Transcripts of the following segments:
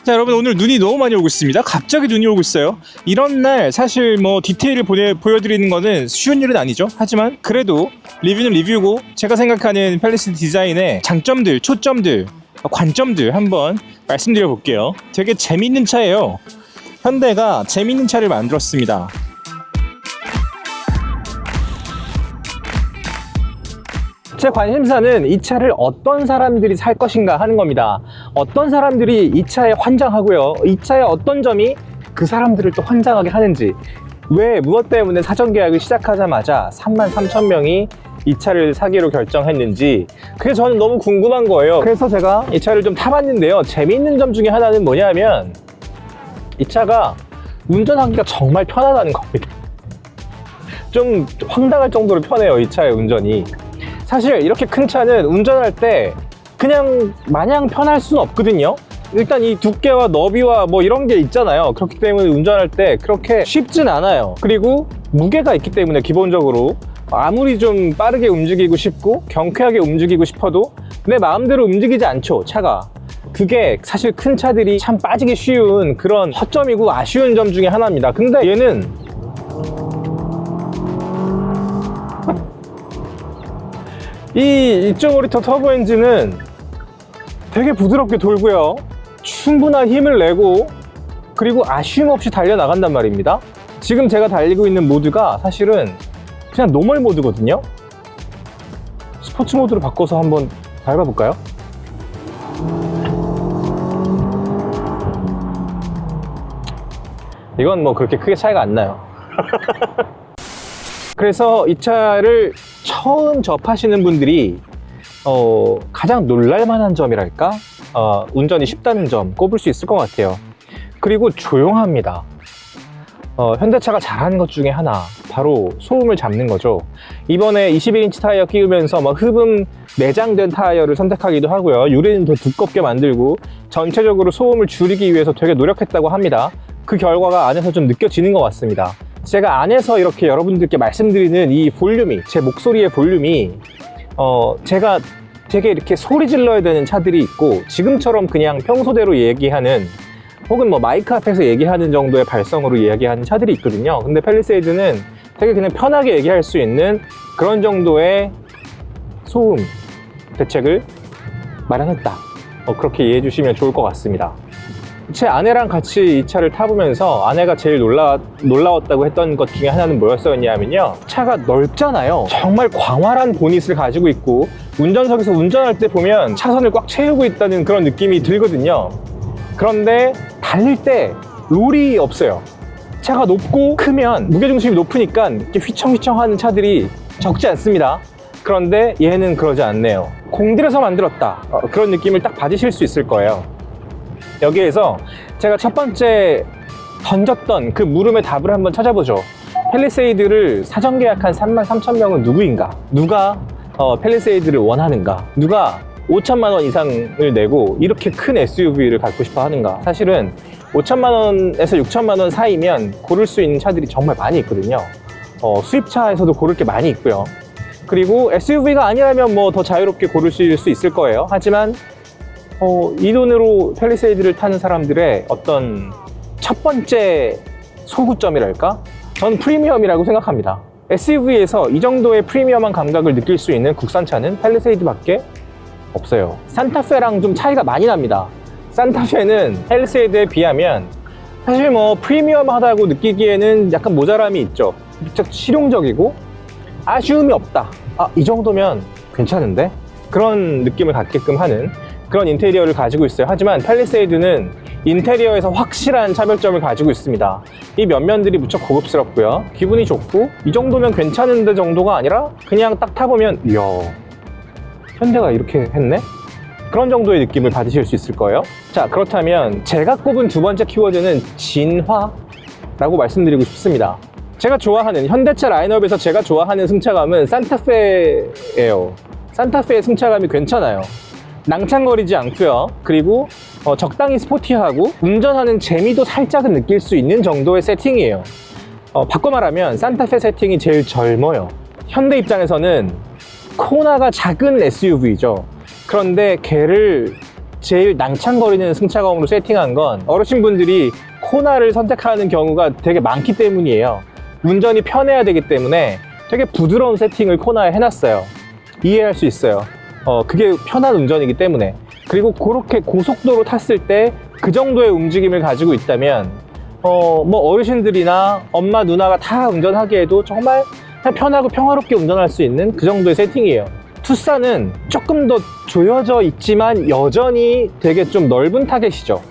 자, 여러분, 오늘 눈이 너무 많이 오고 있습니다. 갑자기 눈이 오고 있어요. 이런 날 사실 뭐 디테일을 보여드리는 거는 쉬운 일은 아니죠. 하지만 그래도 리뷰는 리뷰고 제가 생각하는 팰리세이드 디자인의 장점들, 초점들, 관점들 한번 말씀드려 볼게요. 되게 재밌는 차예요. 현대가 재밌는 차를 만들었습니다. 제 관심사는 이 차를 어떤 사람들이 살 것인가 하는 겁니다. 어떤 사람들이 이 차에 환장하고요, 이 차의 어떤 점이 그 사람들을 또 환장하게 하는지, 왜 무엇 때문에 사전 계약을 시작하자마자 33,000명이 이 차를 사기로 결정했는지, 그게 저는 너무 궁금한 거예요. 그래서 제가 이 차를 좀 타봤는데요, 재미있는 점 중에 하나는 뭐냐면 이 차가 운전하기가 정말 편하다는 겁니다. 좀 황당할 정도로 편해요, 이 차의 운전이. 사실 이렇게 큰 차는 운전할 때 그냥 마냥 편할 수는 없거든요. 일단 이 두께와 너비와 뭐 이런 게 있잖아요. 그렇기 때문에 운전할 때 그렇게 쉽진 않아요. 그리고 무게가 있기 때문에 기본적으로 아무리 좀 빠르게 움직이고 싶고 경쾌하게 움직이고 싶어도 내 마음대로 움직이지 않죠, 차가. 그게 사실 큰 차들이 참 빠지기 쉬운 그런 허점이고 아쉬운 점 중에 하나입니다. 근데 얘는 이 2.5L 터보 엔진은 되게 부드럽게 돌고요, 충분한 힘을 내고, 그리고 아쉬움 없이 달려나간단 말입니다. 지금 제가 달리고 있는 모드가 사실은 그냥 노멀 모드거든요. 스포츠 모드로 바꿔서 한번 밟아볼까요? 이건 뭐 그렇게 크게 차이가 안 나요. 그래서 이 차를 처음 접하시는 분들이 가장 놀랄만한 점이랄까? 운전이 쉽다는 점 꼽을 수 있을 것 같아요. 그리고 조용합니다. 현대차가 잘하는 것 중에 하나, 바로 소음을 잡는 거죠. 이번에 21인치 타이어 끼우면서 흡음 내장된 타이어를 선택하기도 하고요, 유리는 더 두껍게 만들고 전체적으로 소음을 줄이기 위해서 되게 노력했다고 합니다. 그 결과가 안에서 좀 느껴지는 것 같습니다. 제가 안에서 이렇게 여러분들께 말씀드리는 이 볼륨이, 제 목소리의 볼륨이 제가 되게 이렇게 소리 질러야 되는 차들이 있고, 지금처럼 그냥 평소대로 얘기하는, 혹은 뭐 마이크 앞에서 얘기하는 정도의 발성으로 이야기하는 차들이 있거든요. 근데 팰리세이드는 되게 그냥 편하게 얘기할 수 있는 그런 정도의 소음 대책을 마련했다, 그렇게 이해해 주시면 좋을 것 같습니다. 제 아내랑 같이 이 차를 타보면서 아내가 제일 놀라웠다고 했던 것 중에 하나는 뭐였었냐면요, 차가 넓잖아요. 정말 광활한 보닛을 가지고 있고, 운전석에서 운전할 때 보면 차선을 꽉 채우고 있다는 그런 느낌이 들거든요. 그런데 달릴 때 롤이 없어요. 차가 높고 크면 무게중심이 높으니까 이렇게 휘청휘청 하는 차들이 적지 않습니다. 그런데 얘는 그러지 않네요. 공들여서 만들었다, 그런 느낌을 딱 받으실 수 있을 거예요. 여기에서 제가 첫 번째 던졌던 그 물음의 답을 한번 찾아보죠. 팰리세이드를 사전 계약한 33,000명은 누구인가? 누가 팰리세이드를 원하는가? 누가 5천만 원 이상을 내고 이렇게 큰 SUV를 갖고 싶어 하는가? 사실은 5천만 원에서 6천만 원 사이면 고를 수 있는 차들이 정말 많이 있거든요. 수입차에서도 고를 게 많이 있고요. 그리고 SUV가 아니라면 뭐 더 자유롭게 고르실 수 있을 거예요. 하지만 이 돈으로 팰리세이드를 타는 사람들의 어떤 첫 번째 소구점이랄까? 전 프리미엄이라고 생각합니다. SUV에서 이 정도의 프리미엄한 감각을 느낄 수 있는 국산차는 팰리세이드밖에 없어요. 산타페랑 좀 차이가 많이 납니다. 산타페는 팰리세이드에 비하면 사실 뭐 프리미엄하다고 느끼기에는 약간 모자람이 있죠. 비교적 실용적이고 아쉬움이 없다, 이 정도면 괜찮은데? 그런 느낌을 갖게끔 하는 그런 인테리어를 가지고 있어요. 하지만 팰리세이드는 인테리어에서 확실한 차별점을 가지고 있습니다. 이 면면들이 무척 고급스럽고요, 기분이 좋고, 이 정도면 괜찮은데 정도가 아니라 그냥 딱 타보면 이야, 현대가 이렇게 했네? 그런 정도의 느낌을 받으실 수 있을 거예요. 자, 그렇다면 제가 꼽은 두 번째 키워드는 진화라고 말씀드리고 싶습니다. 제가 좋아하는 현대차 라인업에서 제가 좋아하는 승차감은 산타페예요. 산타페의 승차감이 괜찮아요. 낭창거리지 않고요. 그리고 적당히 스포티하고 운전하는 재미도 살짝은 느낄 수 있는 정도의 세팅이에요. 바꿔 말하면 산타페 세팅이 제일 젊어요. 현대 입장에서는 코나가 작은 SUV죠. 그런데 걔를 제일 낭창거리는 승차감으로 세팅한 건 어르신분들이 코나를 선택하는 경우가 되게 많기 때문이에요. 운전이 편해야 되기 때문에 되게 부드러운 세팅을 코나에 해놨어요. 이해할 수 있어요. 그게 편한 운전이기 때문에. 그리고 그렇게 고속도로 탔을 때 그 정도의 움직임을 가지고 있다면 뭐 어르신들이나 엄마 누나가 다 운전하기에도 정말 그냥 편하고 평화롭게 운전할 수 있는 그 정도의 세팅이에요. 투싼은 조금 더 조여져 있지만 여전히 되게 좀 넓은 타겟이죠.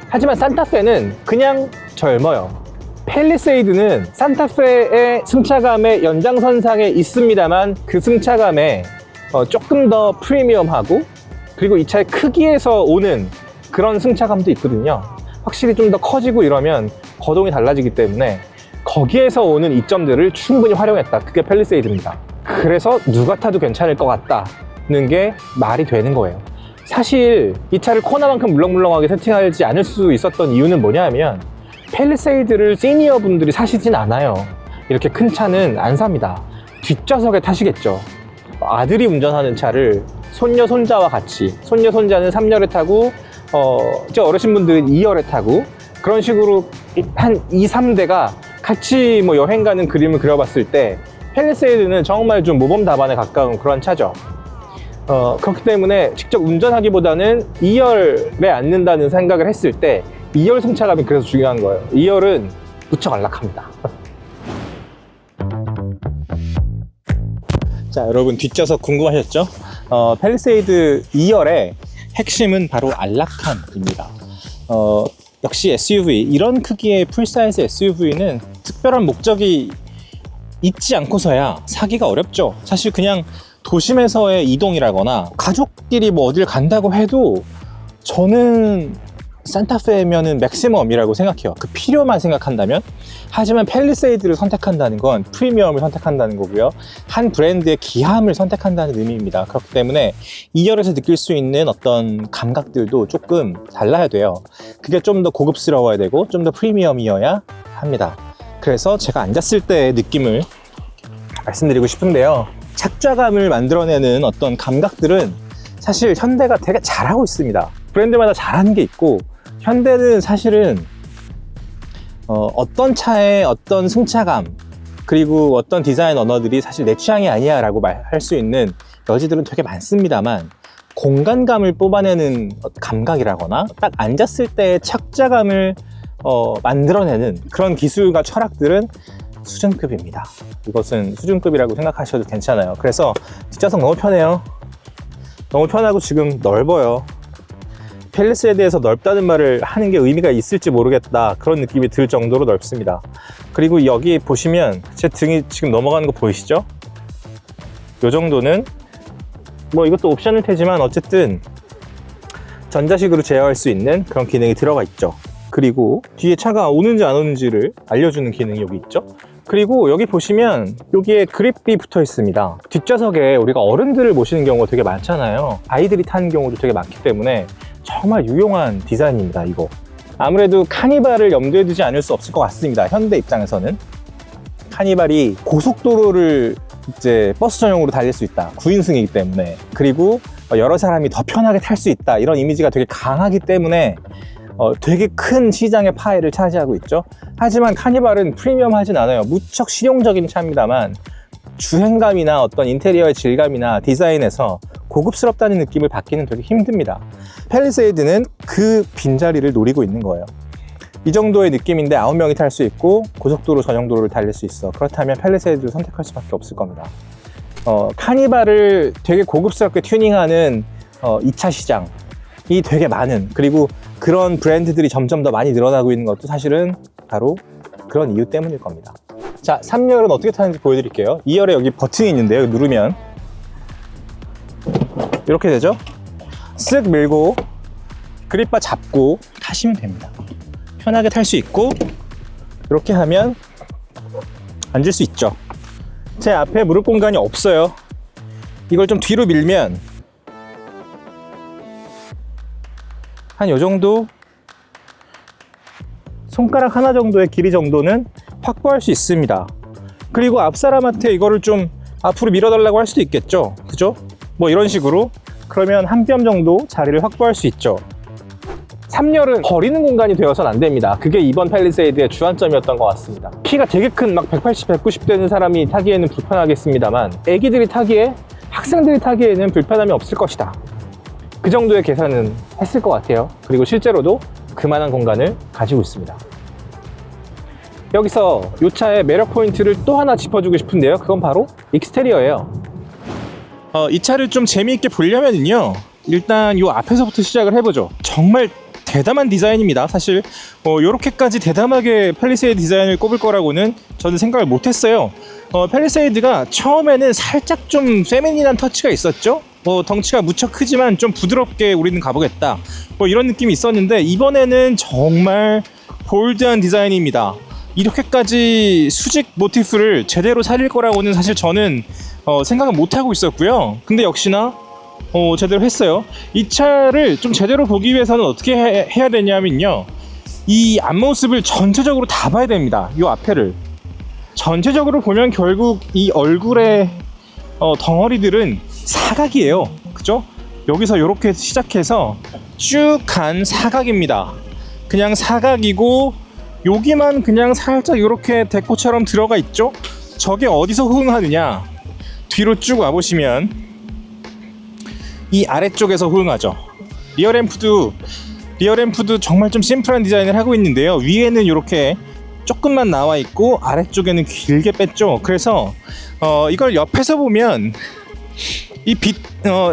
하지만 산타페는 그냥 젊어요. 팰리세이드는 산타페의 승차감의 연장선상에 있습니다만 그 승차감에 조금 더 프리미엄하고 그리고 이 차의 크기에서 오는 그런 승차감도 있거든요. 확실히 좀 더 커지고 이러면 거동이 달라지기 때문에 거기에서 오는 이점들을 충분히 활용했다. 그게 팰리세이드입니다. 그래서 누가 타도 괜찮을 것 같다는 게 말이 되는 거예요. 사실 이 차를 코나만큼 물렁물렁하게 세팅하지 않을 수 있었던 이유는 뭐냐면 팰리세이드를 시니어 분들이 사시진 않아요. 이렇게 큰 차는 안 삽니다. 뒷좌석에 타시겠죠. 아들이 운전하는 차를 손녀 손자와 같이, 손녀 손자는 3열에 타고 저 어르신분들은 2열에 타고 그런 식으로 한 2, 3대가 같이 뭐 여행 가는 그림을 그려봤을 때 팰리세이드는 정말 좀 모범 답안에 가까운 그런 차죠. 그렇기 때문에 직접 운전하기보다는 2열에 앉는다는 생각을 했을 때 2열 승차감이 그래서 중요한 거예요. 2열은 무척 안락합니다. 자, 여러분 뒷좌석 궁금하셨죠? 팰리세이드 2열의 핵심은 바로 안락함입니다. 역시 SUV, 이런 크기의 풀사이즈 SUV는 특별한 목적이 있지 않고서야 사기가 어렵죠. 사실 그냥 도심에서의 이동이라거나 가족끼리 뭐 어딜 간다고 해도 저는 산타페면은 맥시멈이라고 생각해요. 그 필요만 생각한다면. 하지만 팰리세이드를 선택한다는 건 프리미엄을 선택한다는 거고요. 한 브랜드의 기함을 선택한다는 의미입니다. 그렇기 때문에 2열에서 느낄 수 있는 어떤 감각들도 조금 달라야 돼요. 그게 좀 더 고급스러워야 되고 좀 더 프리미엄이어야 합니다. 그래서 제가 앉았을 때의 느낌을 말씀드리고 싶은데요. 착좌감을 만들어내는 어떤 감각들은 사실 현대가 되게 잘하고 있습니다. 브랜드마다 잘하는 게 있고, 현대는 사실은 어떤 차의 어떤 승차감 그리고 어떤 디자인 언어들이 사실 내 취향이 아니야 라고 말할 수 있는 여지들은 되게 많습니다만, 공간감을 뽑아내는 감각이라거나 딱 앉았을 때의 착좌감을 만들어내는 그런 기술과 철학들은 수준급입니다. 이것은 수준급이라고 생각하셔도 괜찮아요. 그래서 뒷좌석 너무 편해요. 너무 편하고 지금 넓어요. 팰리세이드에서 넓다는 말을 하는 게 의미가 있을지 모르겠다, 그런 느낌이 들 정도로 넓습니다. 그리고 여기 보시면 제 등이 지금 넘어가는 거 보이시죠? 이 정도는 뭐 이것도 옵션일 테지만 어쨌든 전자식으로 제어할 수 있는 그런 기능이 들어가 있죠. 그리고 뒤에 차가 오는지 안 오는지를 알려주는 기능이 여기 있죠. 그리고 여기 보시면 여기에 그립이 붙어 있습니다. 뒷좌석에 우리가 어른들을 모시는 경우가 되게 많잖아요. 아이들이 타는 경우도 되게 많기 때문에 정말 유용한 디자인입니다. 이거 아무래도 카니발을 염두에 두지 않을 수 없을 것 같습니다. 현대 입장에서는 카니발이 고속도로를 이제 버스 전용으로 달릴 수 있다, 9인승이기 때문에, 그리고 여러 사람이 더 편하게 탈 수 있다, 이런 이미지가 되게 강하기 때문에 되게 큰 시장의 파일을 차지하고 있죠. 하지만 카니발은 프리미엄하진 않아요. 무척 실용적인 차입니다만 주행감이나 어떤 인테리어의 질감이나 디자인에서 고급스럽다는 느낌을 받기는 되게 힘듭니다. 팰리세이드는 그 빈자리를 노리고 있는 거예요. 이 정도의 느낌인데 9명이 탈 수 있고 고속도로 전용도로를 달릴 수 있어. 그렇다면 팰리세이드를 선택할 수밖에 없을 겁니다. 카니발을 되게 고급스럽게 튜닝하는 2차 시장이 되게 많은, 그리고 그런 브랜드들이 점점 더 많이 늘어나고 있는 것도 사실은 바로 그런 이유 때문일 겁니다. 자, 3열은 어떻게 타는지 보여드릴게요. 2열에 여기 버튼이 있는데요. 누르면 이렇게 되죠. 쓱 밀고 그립바 잡고 타시면 됩니다. 편하게 탈 수 있고, 이렇게 하면 앉을 수 있죠. 제 앞에 무릎 공간이 없어요. 이걸 좀 뒤로 밀면 한 요 정도, 손가락 하나 정도의 길이 정도는 확보할 수 있습니다. 그리고 앞 사람한테 이거를 좀 앞으로 밀어달라고 할 수도 있겠죠. 그죠? 뭐 이런 식으로, 그러면 한 뼘 정도 자리를 확보할 수 있죠. 3열은 버리는 공간이 되어서는 안 됩니다. 그게 이번 팰리세이드의 주안점이었던 것 같습니다. 키가 되게 큰 막 180, 190 되는 사람이 타기에는 불편하겠습니다만 애기들이 타기에, 학생들이 타기에는 불편함이 없을 것이다. 그 정도의 계산은 했을 것 같아요. 그리고 실제로도 그만한 공간을 가지고 있습니다. 여기서 이 차의 매력 포인트를 또 하나 짚어주고 싶은데요. 그건 바로 익스테리어예요. 이 차를 좀 재미있게 보려면요, 일단 이 앞에서부터 시작을 해보죠. 정말 대담한 디자인입니다. 사실 이렇게까지 대담하게 팰리세이드 디자인을 꼽을 거라고는 저는 생각을 못했어요. 팰리세이드가 처음에는 살짝 좀 페미닌한 터치가 있었죠. 덩치가 무척 크지만 좀 부드럽게 우리는 가보겠다, 이런 느낌이 있었는데, 이번에는 정말 볼드한 디자인입니다. 이렇게까지 수직 모티프를 제대로 살릴 거라고는 사실 저는 생각은 못하고 있었고요. 근데 역시나 제대로 했어요. 이 차를 좀 제대로 보기 위해서는 어떻게 해야 되냐면요, 이 앞모습을 전체적으로 다 봐야 됩니다. 이 앞에를 전체적으로 보면 결국 이 얼굴의 덩어리들은 사각이에요. 그죠? 여기서 이렇게 시작해서 쭉 간 사각입니다. 그냥 사각이고, 여기만 그냥 살짝 이렇게 데코처럼 들어가 있죠? 저게 어디서 호응하느냐? 뒤로 쭉 와보시면 이 아래쪽에서 호응하죠. 리어램프도 정말 좀 심플한 디자인을 하고 있는데요. 위에는 이렇게 조금만 나와 있고 아래쪽에는 길게 뺐죠. 그래서 이걸 옆에서 보면 이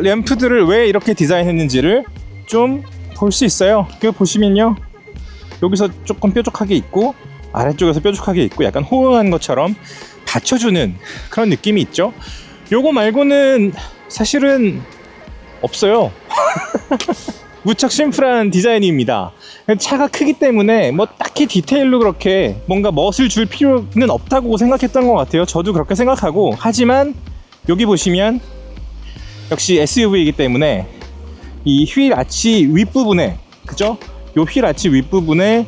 램프들을 왜 이렇게 디자인했는지를 좀 볼 수 있어요. 그 보시면요, 여기서 조금 뾰족하게 있고 아래쪽에서 뾰족하게 있고 약간 호응한 것처럼 받쳐주는 그런 느낌이 있죠. 요거 말고는 사실은 없어요. 무척 심플한 디자인입니다. 차가 크기 때문에 뭐 딱히 디테일로 그렇게 뭔가 멋을 줄 필요는 없다고 생각했던 것 같아요. 저도 그렇게 생각하고, 하지만 여기 보시면 역시 SUV이기 때문에 이 휠 아치 윗부분에, 그죠? 요 휠 아치 윗부분에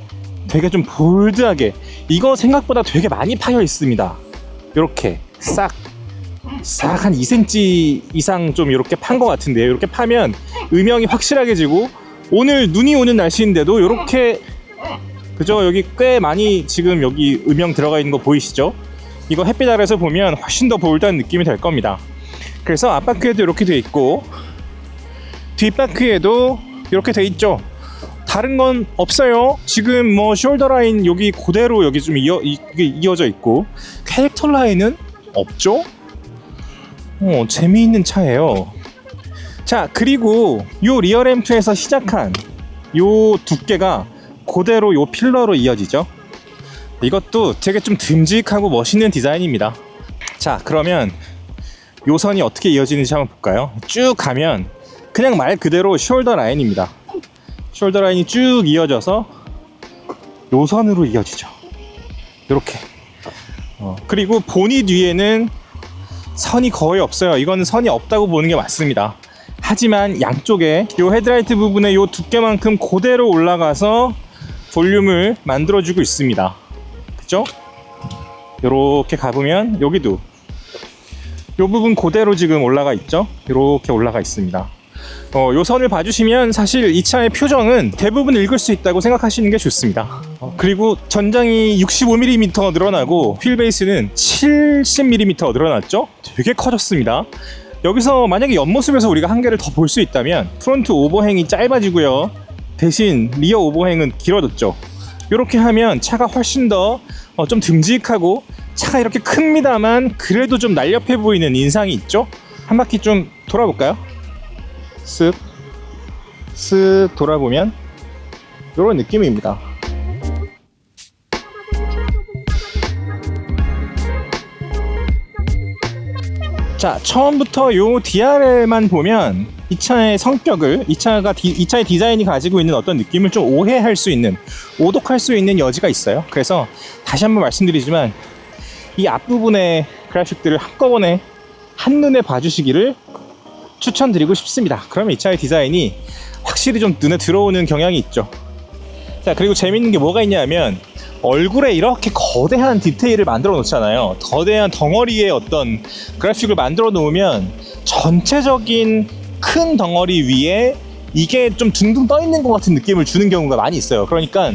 되게 좀 볼드하게, 이거 생각보다 되게 많이 파여 있습니다. 이렇게 싹 한 2cm 이상 좀 이렇게 판 것 같은데요. 이렇게 파면 음영이 확실하게 지고, 오늘 눈이 오는 날씨인데도 이렇게, 그죠? 여기 꽤 많이 지금 여기 음영 들어가 있는 거 보이시죠? 이거 햇빛 아래서 보면 훨씬 더 볼드한 느낌이 될 겁니다. 그래서 앞바퀴에도 이렇게 돼 있고 뒷바퀴에도 이렇게 돼 있죠. 다른 건 없어요. 지금 뭐 숄더 라인 여기 그대로 여기 좀 이어져 있고, 캐릭터 라인은 없죠. 재미있는 차예요. 자, 그리고 요 리어 램프에서 시작한 요 두께가 그대로 요 필러로 이어지죠. 이것도 되게 좀 듬직하고 멋있는 디자인입니다. 자, 그러면 요 선이 어떻게 이어지는지 한번 볼까요? 쭉 가면 그냥 말 그대로 숄더 라인입니다. 숄더 라인이 쭉 이어져서 요 선으로 이어지죠. 이렇게. 그리고 보닛 위에는 선이 거의 없어요. 이거는 선이 없다고 보는 게 맞습니다. 하지만 양쪽에 요 헤드라이트 부분에 요 두께만큼 그대로 올라가서 볼륨을 만들어주고 있습니다. 그죠? 요렇게 가보면 여기도 요 부분 그대로 지금 올라가 있죠? 이렇게 올라가 있습니다. 요 선을 봐주시면 사실 이 차의 표정은 대부분 읽을 수 있다고 생각하시는 게 좋습니다. 그리고 전장이 65mm 늘어나고 휠 베이스는 70mm 늘어났죠? 되게 커졌습니다. 여기서 만약에 옆모습에서 우리가 한 개를 더 볼 수 있다면 프론트 오버행이 짧아지고요, 대신 리어 오버행은 길어졌죠. 이렇게 하면 차가 훨씬 더 좀 듬직하고, 차가 이렇게 큽니다만 그래도 좀 날렵해 보이는 인상이 있죠. 한 바퀴 좀 돌아볼까요? 쓱 돌아보면 이런 느낌입니다. 자, 처음부터 요 DRL만 보면 이 차의 성격을, 이 차의 디자인이 가지고 있는 어떤 느낌을 좀 오해할 수 있는, 오독할 수 있는 여지가 있어요. 그래서 다시 한번 말씀드리지만 이 앞부분의 그래픽들을 한꺼번에 한눈에 봐주시기를 추천드리고 싶습니다. 그러면 이 차의 디자인이 확실히 좀 눈에 들어오는 경향이 있죠. 자, 그리고 재밌는 게 뭐가 있냐면 얼굴에 이렇게 거대한 디테일을 만들어 놓잖아요. 거대한 덩어리의 어떤 그래픽을 만들어 놓으면 전체적인 큰 덩어리 위에 이게 좀 둥둥 떠 있는 것 같은 느낌을 주는 경우가 많이 있어요. 그러니까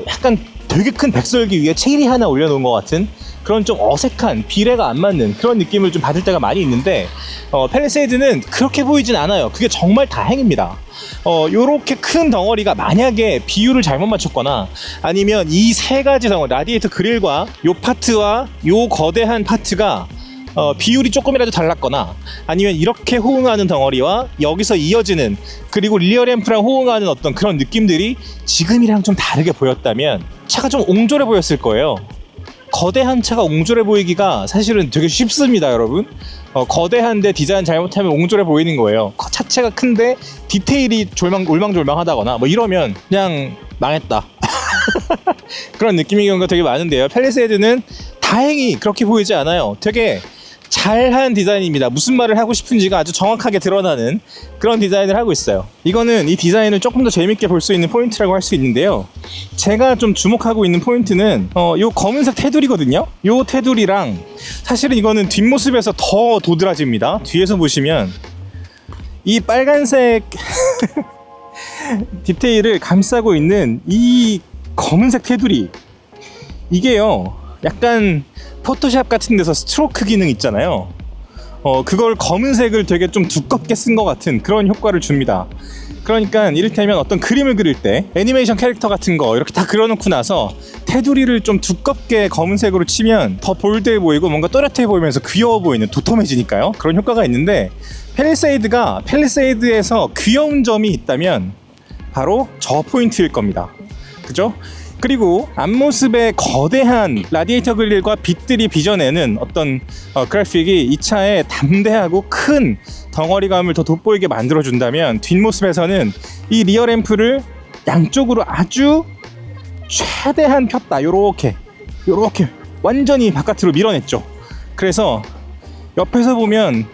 약간 되게 큰 백설기 위에 체리 하나 올려놓은 것 같은 그런 좀 어색한, 비례가 안 맞는 그런 느낌을 좀 받을 때가 많이 있는데, 팰리세이드는 그렇게 보이진 않아요. 그게 정말 다행입니다. 요렇게 큰 덩어리가 만약에 비율을 잘못 맞췄거나, 아니면 이 세 가지 덩어리, 라디에이터 그릴과 요 파트와 요 거대한 파트가 비율이 조금이라도 달랐거나, 아니면 이렇게 호응하는 덩어리와 여기서 이어지는, 그리고 리어램프랑 호응하는 어떤 그런 느낌들이 지금이랑 좀 다르게 보였다면 차가 좀 옹졸해 보였을 거예요. 거대한 차가 옹졸해 보이기가 사실은 되게 쉽습니다, 여러분. 거대한데 디자인 잘못하면 옹졸해 보이는 거예요. 차체가 큰데 디테일이 올망졸망하다거나 뭐 이러면 그냥 망했다. 그런 느낌의 경우가 되게 많은데요. 팰리세이드는 다행히 그렇게 보이지 않아요. 되게 잘한 디자인입니다. 무슨 말을 하고 싶은지가 아주 정확하게 드러나는 그런 디자인을 하고 있어요. 이거는 이 디자인을 조금 더 재밌게 볼 수 있는 포인트라고 할 수 있는데요. 제가 좀 주목하고 있는 포인트는 요 검은색 테두리거든요. 요 테두리랑, 사실은 이거는 뒷모습에서 더 도드라집니다. 뒤에서 보시면 이 빨간색 디테일을 감싸고 있는 이 검은색 테두리, 이게요 약간 포토샵 같은 데서 스트로크 기능 있잖아요. 그걸 검은색을 되게 좀 두껍게 쓴 것 같은 그런 효과를 줍니다. 그러니까 이를테면 어떤 그림을 그릴 때 애니메이션 캐릭터 같은 거 이렇게 다 그려놓고 나서 테두리를 좀 두껍게 검은색으로 치면 더 볼드해 보이고 뭔가 또렷해 보이면서 귀여워 보이는, 도톰해지니까요. 그런 효과가 있는데, 팰리세이드가 팰리세이드에서 귀여운 점이 있다면 바로 저 포인트일 겁니다. 그죠? 그리고 앞모습의 거대한 라디에이터 그릴과 빛들이 빚어내는 어떤 그래픽이 이 차의 담대하고 큰 덩어리감을 더 돋보이게 만들어준다면, 뒷모습에서는 이 리어램프를 양쪽으로 아주 최대한 폈다. 요렇게 완전히 바깥으로 밀어냈죠. 그래서 옆에서 보면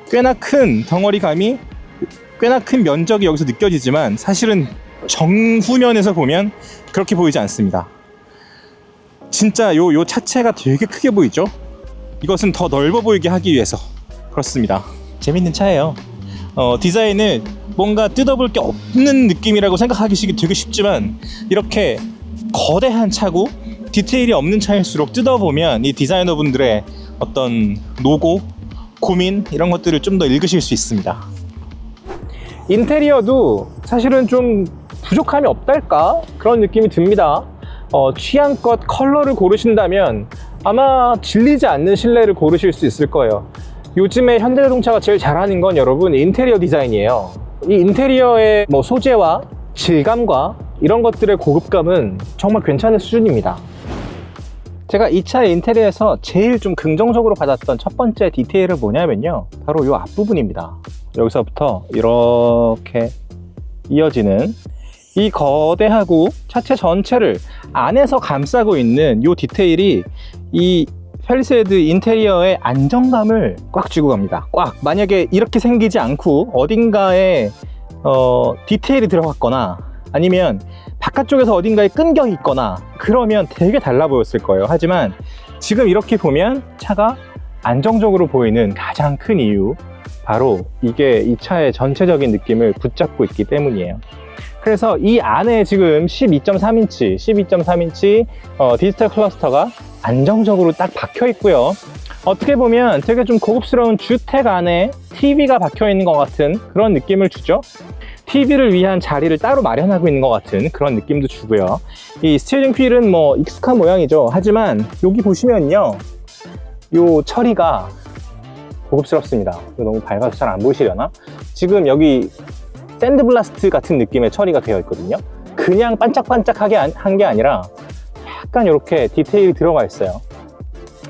꽤나 큰 덩어리감이, 꽤나 큰 면적이 여기서 느껴지지만 사실은 정후면에서 보면 그렇게 보이지 않습니다. 진짜 요 차체가 되게 크게 보이죠? 이것은 더 넓어 보이게 하기 위해서 그렇습니다. 재밌는 차예요. 디자인을 뭔가 뜯어볼 게 없는 느낌이라고 생각하기 되게 쉽지만, 이렇게 거대한 차고 디테일이 없는 차일수록 뜯어보면 이 디자이너분들의 어떤 노고, 고민, 이런 것들을 좀 더 읽으실 수 있습니다. 인테리어도 사실은 좀 부족함이 없달까? 그런 느낌이 듭니다. 취향껏 컬러를 고르신다면 아마 질리지 않는 실내를 고르실 수 있을 거예요. 요즘에 현대자동차가 제일 잘하는 건 여러분 인테리어 디자인이에요. 이 인테리어의 소재와 질감과 이런 것들의 고급감은 정말 괜찮은 수준입니다. 제가 이 차의 인테리어에서 제일 좀 긍정적으로 받았던 첫 번째 디테일은 뭐냐면요, 바로 이 앞부분입니다. 여기서부터 이렇게 이어지는 이 거대하고 차체 전체를 안에서 감싸고 있는 이 디테일이 이 팰리세이드 인테리어의 안정감을 꽉 쥐고 갑니다. 꽉. 만약에 이렇게 생기지 않고 어딘가에 디테일이 들어갔거나, 아니면 바깥쪽에서 어딘가에 끊겨 있거나, 그러면 되게 달라 보였을 거예요. 하지만 지금 이렇게 보면 차가 안정적으로 보이는 가장 큰 이유, 바로 이게 이 차의 전체적인 느낌을 붙잡고 있기 때문이에요. 그래서 이 안에 지금 12.3인치 디지털 클러스터가 안정적으로 딱 박혀 있고요. 어떻게 보면 되게 좀 고급스러운 주택 안에 TV가 박혀 있는 것 같은 그런 느낌을 주죠. TV를 위한 자리를 따로 마련하고 있는 것 같은 그런 느낌도 주고요. 이 스티어링 휠은 익숙한 모양이죠. 하지만 여기 보시면요, 요 처리가 고급스럽습니다. 이거 너무 밝아서 잘 안 보이시려나? 지금 여기 샌드블라스트 같은 느낌의 처리가 되어 있거든요. 그냥 반짝반짝하게 한 게 아니라 약간 이렇게 디테일이 들어가 있어요.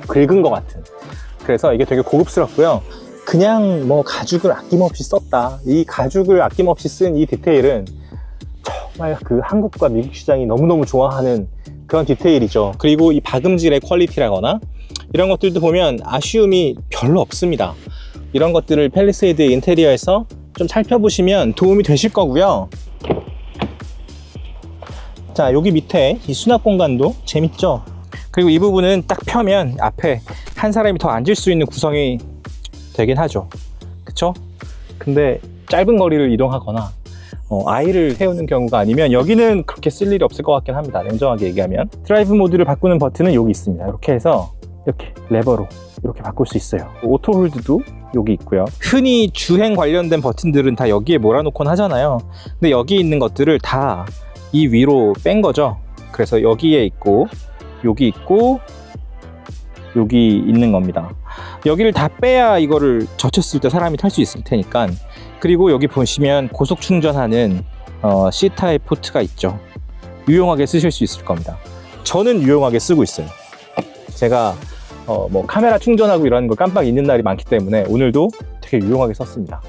긁은 것 같은. 그래서 이게 되게 고급스럽고요. 그냥 가죽을 아낌없이 썼다. 이 가죽을 아낌없이 쓴 이 디테일은 정말 그 한국과 미국 시장이 너무너무 좋아하는 그런 디테일이죠. 그리고 이 박음질의 퀄리티라거나 이런 것들도 보면 아쉬움이 별로 없습니다. 이런 것들을 팰리세이드 인테리어에서 좀 살펴보시면 도움이 되실 거고요. 자, 여기 밑에 이 수납 공간도 재밌죠? 그리고 이 부분은 딱 펴면 앞에 한 사람이 더 앉을 수 있는 구성이 되긴 하죠. 그쵸? 근데 짧은 거리를 이동하거나 아이를 태우는 경우가 아니면 여기는 그렇게 쓸 일이 없을 것 같긴 합니다. 냉정하게 얘기하면. 드라이브 모드를 바꾸는 버튼은 여기 있습니다. 이렇게 해서 이렇게 레버로 이렇게 바꿀 수 있어요. 오토 홀드도 여기 있고요. 흔히 주행 관련된 버튼들은 다 여기에 몰아놓곤 하잖아요. 근데 여기 있는 것들을 다 이 위로 뺀 거죠. 그래서 여기에 있고 여기 있고 여기 있는 겁니다. 여기를 다 빼야 이거를 젖혔을 때 사람이 탈 수 있을 테니까. 그리고 여기 보시면 고속 충전하는 C타입 포트가 있죠. 유용하게 쓰실 수 있을 겁니다. 저는 유용하게 쓰고 있어요. 제가 뭐 카메라 충전하고 이런 거 깜빡 잊는 날이 많기 때문에 오늘도 되게 유용하게 썼습니다.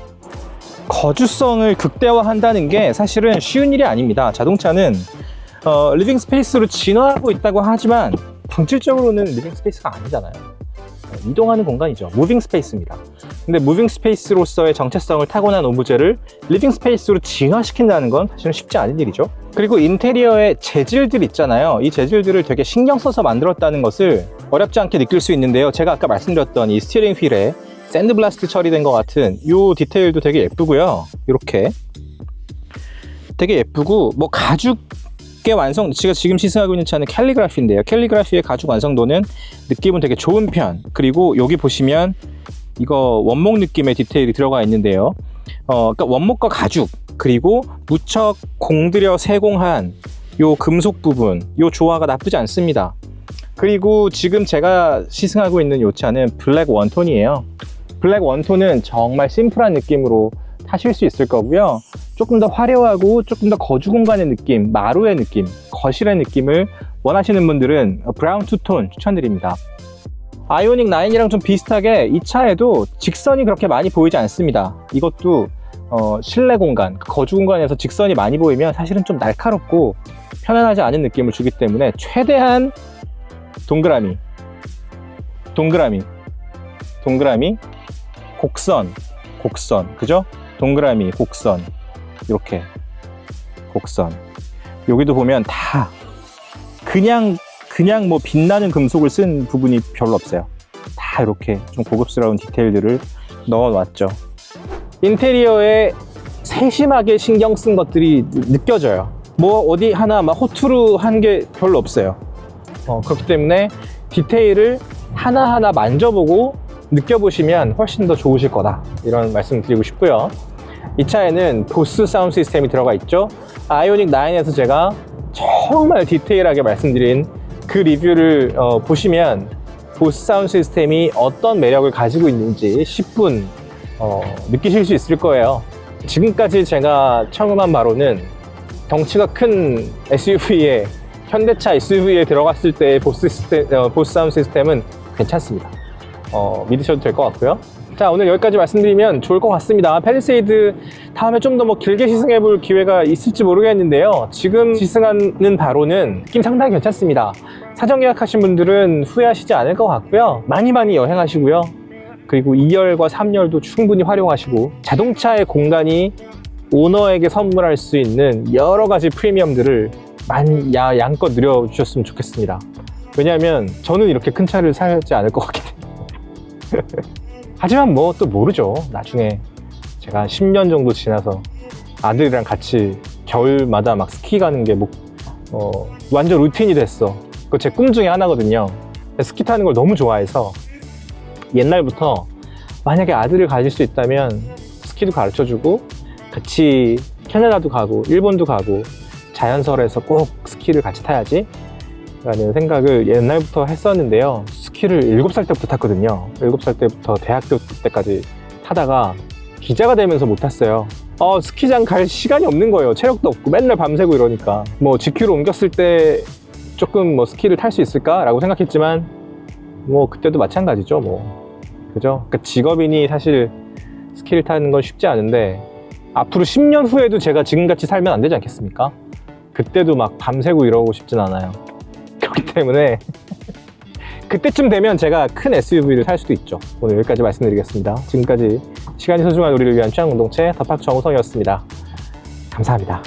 거주성을 극대화한다는 게 사실은 쉬운 일이 아닙니다. 자동차는 리빙 스페이스로 진화하고 있다고 하지만 본질적으로는 리빙 스페이스가 아니잖아요. 이동하는 공간이죠. 무빙 스페이스입니다. 근데 무빙 스페이스로서의 정체성을 타고난 오브제를 리빙 스페이스로 진화시킨다는 건 사실은 쉽지 않은 일이죠. 그리고 인테리어의 재질들 있잖아요. 이 재질들을 되게 신경 써서 만들었다는 것을 어렵지 않게 느낄 수 있는데요. 제가 아까 말씀드렸던 이 스티어링 휠에 샌드블라스트 처리된 것 같은 이 디테일도 되게 예쁘고요. 이렇게 되게 예쁘고, 뭐 가죽의 완성, 제가 지금 시승하고 있는 차는 캘리그라피인데요. 캘리그라피의 가죽 완성도는 느낌은 되게 좋은 편. 그리고 여기 보시면 이거 원목 느낌의 디테일이 들어가 있는데요. 그러니까 원목과 가죽, 그리고 무척 공들여 세공한 요 금속 부분, 요 조화가 나쁘지 않습니다. 그리고 지금 제가 시승하고 있는 요 차는 블랙 원톤이에요. 블랙 원톤은 정말 심플한 느낌으로 타실 수 있을 거고요. 조금 더 화려하고 조금 더 거주 공간의 느낌, 마루의 느낌, 거실의 느낌을 원하시는 분들은 브라운 투톤 추천드립니다. 아이오닉 9이랑 좀 비슷하게 이 차에도 직선이 그렇게 많이 보이지 않습니다. 이것도 실내 공간, 거주 공간에서 직선이 많이 보이면 사실은 좀 날카롭고 편안하지 않은 느낌을 주기 때문에 최대한 동그라미, 곡선, 그죠? 동그라미, 곡선, 이렇게 곡선. 여기도 보면 다 그냥 뭐 빛나는 금속을 쓴 부분이 별로 없어요. 다 이렇게 좀 고급스러운 디테일들을 넣어놨죠. 인테리어에 세심하게 신경 쓴 것들이 느껴져요. 뭐 어디 하나 막 호투루한 게 별로 없어요. 그렇기 때문에 디테일을 하나하나 만져보고 느껴보시면 훨씬 더 좋으실 거다, 이런 말씀 드리고 싶고요. 이 차에는 보스 사운드 시스템이 들어가 있죠. 아이오닉 9에서 제가 정말 디테일하게 말씀드린 그 리뷰를 보시면 보스 사운드 시스템이 어떤 매력을 가지고 있는지 10분 느끼실 수 있을 거예요. 지금까지 제가 청음한 바로는 덩치가 큰 SUV에, 현대차 SUV에 들어갔을 때의 보스 사운드 시스템은 괜찮습니다. 믿으셔도 될 것 같고요. 자, 오늘 여기까지 말씀드리면 좋을 것 같습니다. 팰리세이드 다음에 좀 더 뭐 길게 시승해 볼 기회가 있을지 모르겠는데요. 지금 시승하는 바로는 느낌 상당히 괜찮습니다. 사전 예약하신 분들은 후회하시지 않을 것 같고요. 많이 여행하시고요. 그리고 2열과 3열도 충분히 활용하시고, 자동차의 공간이 오너에게 선물할 수 있는 여러 가지 프리미엄들을 많이 양껏 누려주셨으면 좋겠습니다. 왜냐하면 저는 이렇게 큰 차를 사지 않을 것 같기 때문에. 하지만 뭐 또 모르죠. 나중에 제가 10년 정도 지나서 아들이랑 같이 겨울마다 막 스키 가는 게 완전 루틴이 됐어. 그거 제 꿈 중에 하나거든요. 스키 타는 걸 너무 좋아해서 옛날부터 만약에 아들을 가질 수 있다면 스키도 가르쳐주고 같이 캐나다도 가고 일본도 가고 자연설에서 꼭 스키를 같이 타야지 라는 생각을 옛날부터 했었는데요. 스키를 7살 때부터 탔거든요. 7살 때부터 대학교 때까지 타다가 기자가 되면서 못 탔어요. 스키장 갈 시간이 없는 거예요. 체력도 없고 맨날 밤새고 이러니까. 뭐 GQ로 옮겼을 때 조금 뭐 스키를 탈 수 있을까? 라고 생각했지만 뭐 그때도 마찬가지죠. 뭐 그죠? 그러니까 직업인이 사실 스키를 타는 건 쉽지 않은데 앞으로 10년 후에도 제가 지금같이 살면 안 되지 않겠습니까? 그때도 막 밤새고 이러고 싶진 않아요. 그렇기 때문에 그때쯤 되면 제가 큰 SUV를 살 수도 있죠. 오늘 여기까지 말씀드리겠습니다. 지금까지 시간이 소중한 우리를 위한 취향 공동체 더팍 정우성이었습니다. 감사합니다.